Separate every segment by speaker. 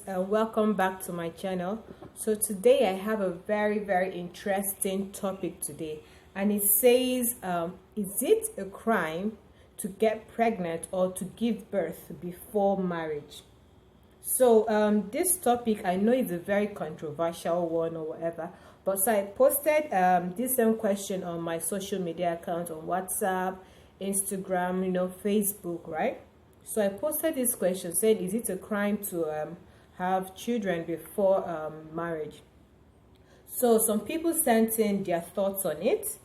Speaker 1: Welcome back to my channel. So today I have a very interesting topic today, and it says is it a crime to get pregnant or to give birth before marriage? So this topic, I know it's a very controversial one or whatever, but so I posted this same question on my social media account on WhatsApp, Instagram, Facebook, right? So I posted this question saying, is it a crime to have children before marriage? So some people sent in their thoughts on it,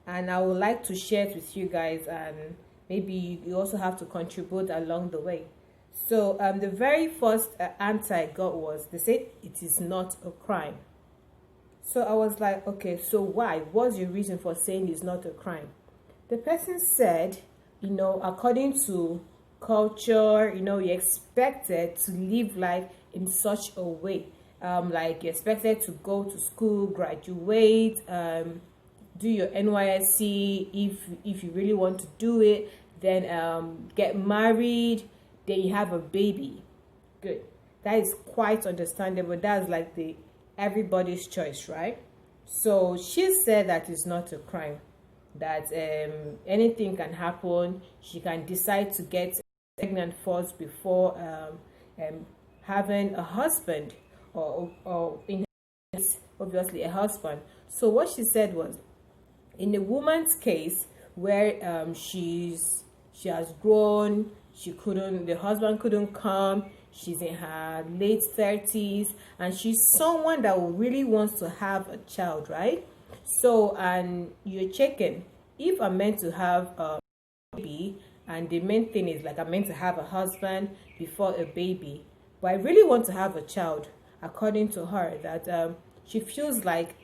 Speaker 1: and I would like to share it with you guys, and maybe you also have to contribute along the way. So the very first answer I got was, they said it is not a crime. So I was like, okay, so why? What's your reason for saying it's not a crime? The person said, according to culture, you're expected to live life in such a way, like you're expected to go to school, graduate, do your NYSC if you really want to do it, then get married, then you have a baby. Good. That is quite understandable. That's like the everybody's choice, right? So she said that it's not a crime, that anything can happen. She can decide to get pregnant first before having a husband, or in her case, obviously a husband. So what she said was, in the woman's case where she has grown, the husband couldn't come, she's in her late 30s, and she's someone that really wants to have a child, right? So, and you're checking, if I'm meant to have a baby, and the main thing is like I'm meant to have a husband before a baby, but I really want to have a child, according to her, that she feels like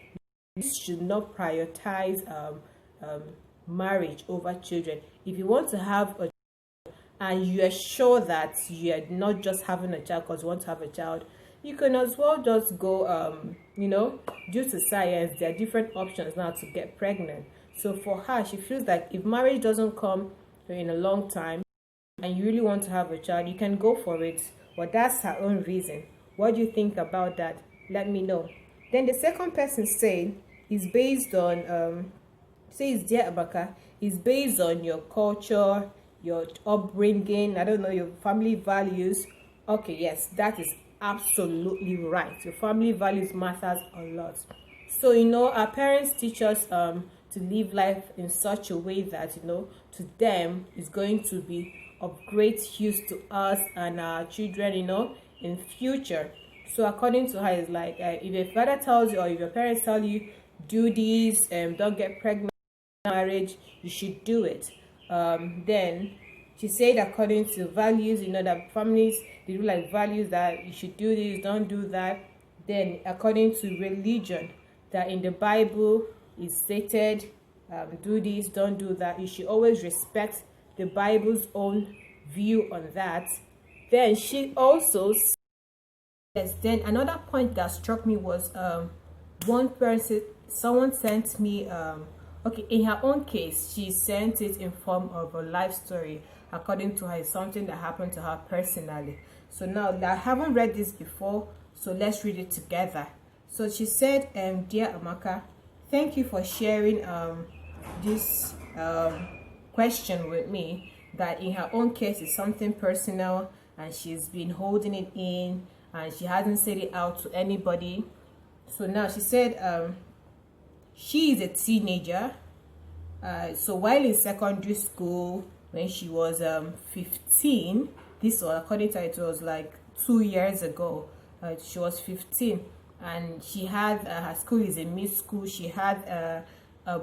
Speaker 1: this should not prioritize marriage over children. If you want to have a, and you are sure that you are not just having a child because you want to have a child, you can as well just go, due to science, there are different options now to get pregnant. So for her, she feels like if marriage doesn't come in a long time and you really want to have a child, you can go for it. But that's her own reason. What do you think about that? Let me know. Then the second person said is based on, says, dear Abaka, is based on your culture, your upbringing, I don't know, your family values. Okay, yes, that is absolutely right. Your family values matters a lot. So, our parents teach us to live life in such a way that, to them is going to be of great use to us and our children, in future. So according to her, it's like if your father tells you, or if your parents tell you, do this, don't get pregnant in marriage, you should do it. Then she said, according to values, that families, they do like values that you should do this, don't do that. Then according to religion, that in the Bible is stated, do this, don't do that. You should always respect the Bible's own view on that. Then she also, yes, then another point that struck me was someone sent me, okay, in her own case, she sent it in form of a life story. According to her, it's something that happened to her personally. So now, I haven't read this before, so let's read it together. So she said, dear Amaka, thank you for sharing this question with me, that in her own case is something personal and she's been holding it in and she hasn't said it out to anybody. So now she said she is a teenager, so while in secondary school, when she was 15, this was, according to her, it was like 2 years ago, she was 15, and she had her school is a mixed school. She had a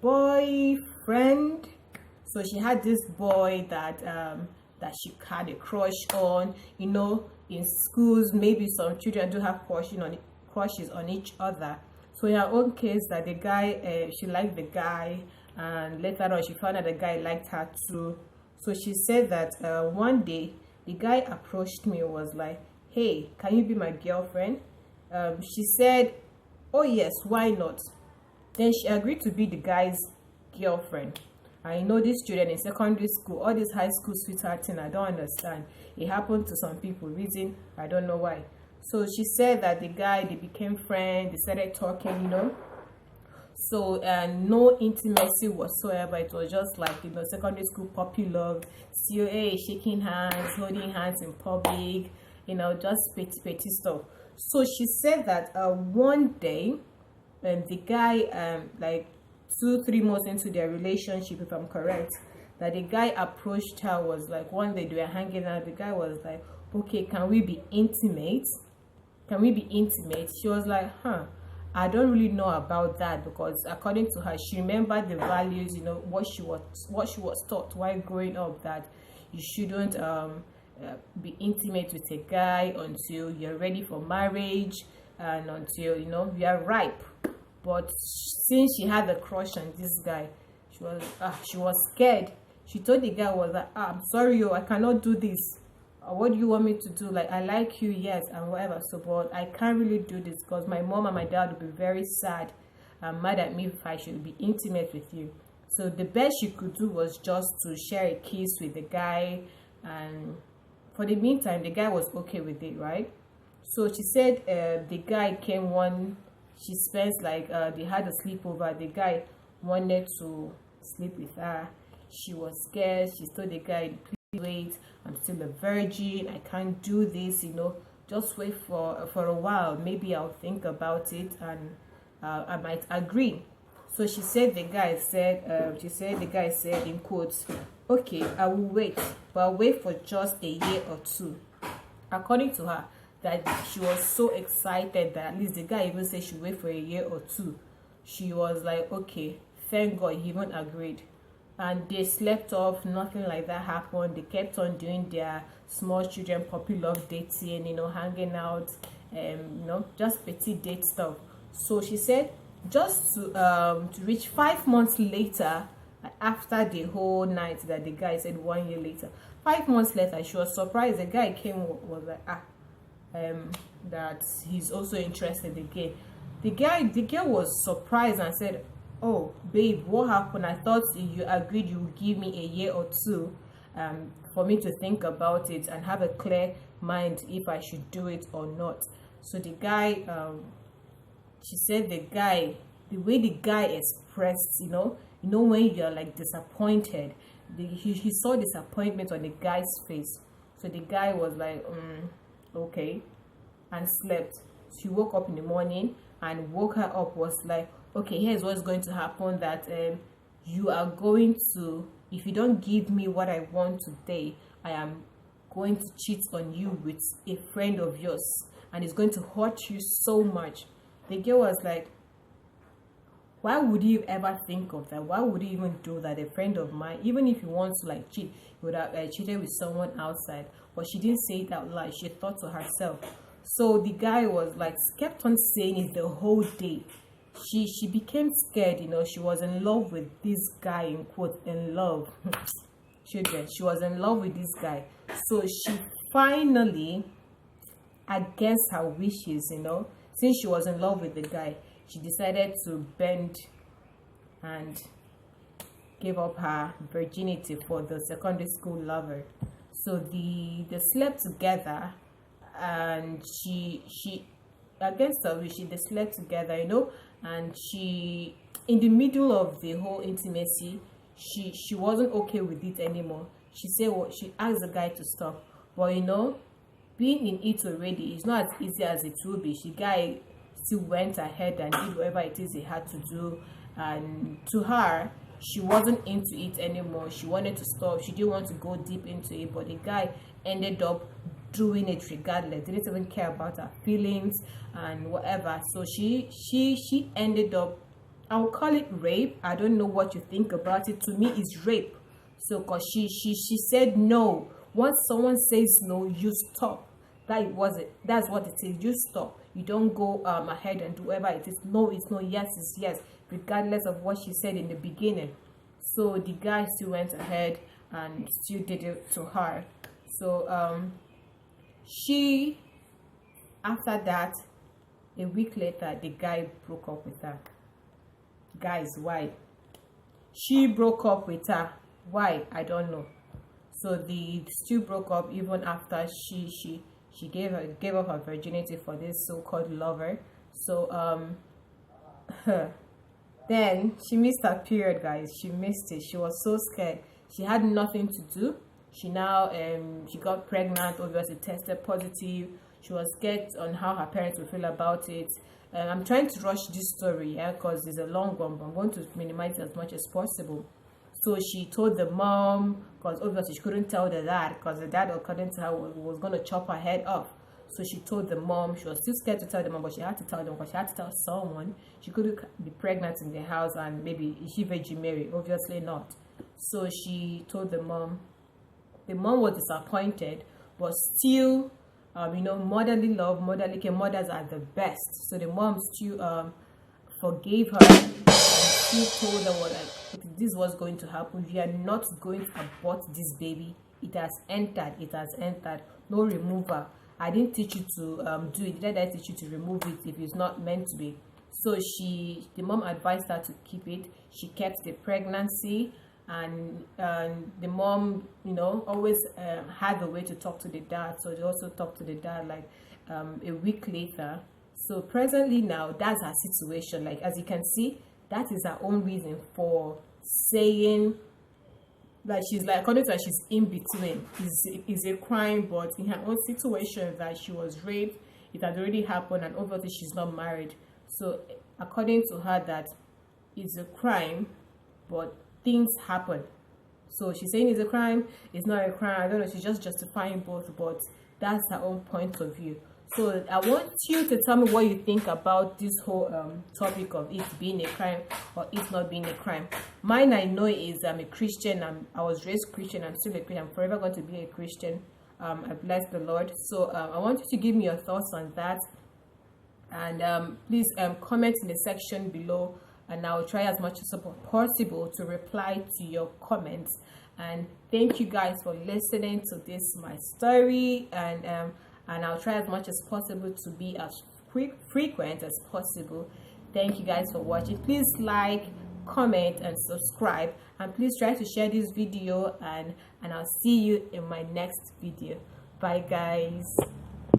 Speaker 1: boyfriend. So she had this boy that she had a crush on. In schools, maybe some children do have crushes on each other. So in her own case, that the guy, she liked the guy, and later on she found out the guy liked her too. So she said that one day the guy approached me and was like, hey, can you be my girlfriend? She said, oh yes, why not? Then she agreed to be the guy's girlfriend. I know these children in secondary school, all this high school sweetheart thing, I don't understand. It happened to some people, reason I don't know why. So she said that the guy, they became friends, they started talking, you know. So no intimacy whatsoever. It was just like, you know, secondary school puppy love, still shaking hands, holding hands in public, you know, just petty stuff. So she said that one day, the guy, like 2-3 months into their relationship, if I'm correct, that the guy approached her, was like, one day they were hanging out, the guy was like, okay, can we be intimate? Can we be intimate? She was like, I don't really know about that, because according to her, she remembered the values, you know, what she was taught while growing up, that you shouldn't be intimate with a guy until you're ready for marriage and until, you know, you are ripe. But since she had a crush on this guy, she was scared. She told the guy, was like, I'm sorry, I cannot do this. What do you want me to do? Like, I like you, yes, and whatever. So, but I can't really do this because my mom and my dad will be very sad and mad at me if I should be intimate with you. So the best she could do was just to share a kiss with the guy, and for the meantime, the guy was okay with it, right? So she said the guy came she spends like they had a sleepover. The guy wanted to sleep with her. She was scared. She told the guy, please wait, I'm still a virgin, I can't do this, you know, just wait for a while, maybe I'll think about it and I might agree. So she said the guy said in quotes, okay, I will wait, but I'll wait for just a year or two. According to her, that she was so excited that at least the guy even said she wait for a year or two. She was like, okay, thank God he even agreed. And they slept off, nothing like that happened. They kept on doing their small children puppy love dating, you know, hanging out, you know, just petty date stuff. So she said just to reach 5 months later, after the whole night that the guy said 1 year later, 5 months later, she was surprised. The guy came, was like, that he's also interested again. The girl was surprised and said, oh babe, what happened? I thought you agreed you would give me a year or two for me to think about it and have a clear mind if I should do it or not. So the guy, she said the way the guy expressed, you know when you're like disappointed, he saw disappointment on the guy's face. So the guy was like, okay, and slept. She woke up in the morning and woke her up, was like, okay, here's what's going to happen, that you are going to, if you don't give me what I want today, I am going to cheat on you with a friend of yours, and it's going to hurt you so much. The girl was like, why would you ever think of that? Why would you even do that? A friend of mine, even if he wants to like cheat, he would have cheated with someone outside. But she didn't say it out loud. She thought to herself. So the guy was like, kept on saying it the whole day. She became scared, you know. She was in love with this guy, in quote, in love. Children, she was in love with this guy. So she finally, against her wishes, you know, since she was in love with the guy, she decided to bend and give up her virginity for the secondary school lover. So they slept together, and she against her wish, they slept together, you know. And she, in the middle of the whole intimacy, she wasn't okay with it anymore. She said, well, she asked the guy to stop, but you know, being in it already is not as easy as it will be. The guy still went ahead and did whatever it is he had to do, and to her, she wasn't into it anymore. She wanted to stop. She didn't want to go deep into it, but the guy ended up doing it regardless. Didn't even care about her feelings and whatever. So she ended up, I'll call it rape. I don't know what you think about it. To me, it's rape. So because she said no. Once someone says no, you stop. That was it. That's what it is. You stop. You don't go ahead and do whatever it is. No, it's no. Yes, it's yes, regardless of what she said in the beginning. So the guy still went ahead and still did it to her. So she, after that, a week later, the guy broke up with her. Guys, why? she broke up with her. Why? I don't know. So they still broke up even after she gave up her virginity for this so-called lover. So then she missed her period, guys. She missed it. She was so scared. She had nothing to do. She now she got pregnant, obviously tested positive. She was scared on how her parents would feel about it. I'm trying to rush this story, yeah, because it's a long one, but I'm going to minimize it as much as possible. So she told the mom, because obviously she couldn't tell the dad, because the dad, according to her, was going to chop her head off. So she told the mom. She was still scared to tell the mom, but she had to tell them, because she had to tell someone. She couldn't be pregnant in the house, and maybe, is she Virgin Mary? Obviously not. So she told the mom. The mom was disappointed, but still, motherly love, motherly care, mothers are the best. So the mom still forgave her, and still told her, this was going to happen. We are not going to abort this baby. It has entered. It has entered. No removal. I didn't teach you to do it. Did I teach you to remove it if it's not meant to be? So the mom advised her to keep it. She kept the pregnancy. And the mom, always had a way to talk to the dad. So they also talked to the dad like a week later. So presently now, that's her situation. Like, as you can see, that is her own reason for saying, like, she's like, according to her, she's in between. Is a crime, but in her own situation that she was raped, it had already happened, and obviously she's not married. So according to her, that is a crime, but things happen. So she's saying it's a crime, it's not a crime. I don't know, she's just justifying both, but that's her own point of view. So I want you to tell me what you think about this whole topic of it being a crime or it not being a crime. Mine, I know, is I'm a Christian. I was raised Christian. I'm still a Christian. I'm forever going to be a Christian. I bless the Lord. So I want you to give me your thoughts on that, and please comment in the section below, and I'll try as much as possible to reply to your comments. And thank you guys for listening to this my story, and I'll try as much as possible to be as frequent as possible. Thank you guys for watching. Please like, comment, and subscribe, and please try to share this video, and I'll see you in my next video. Bye guys.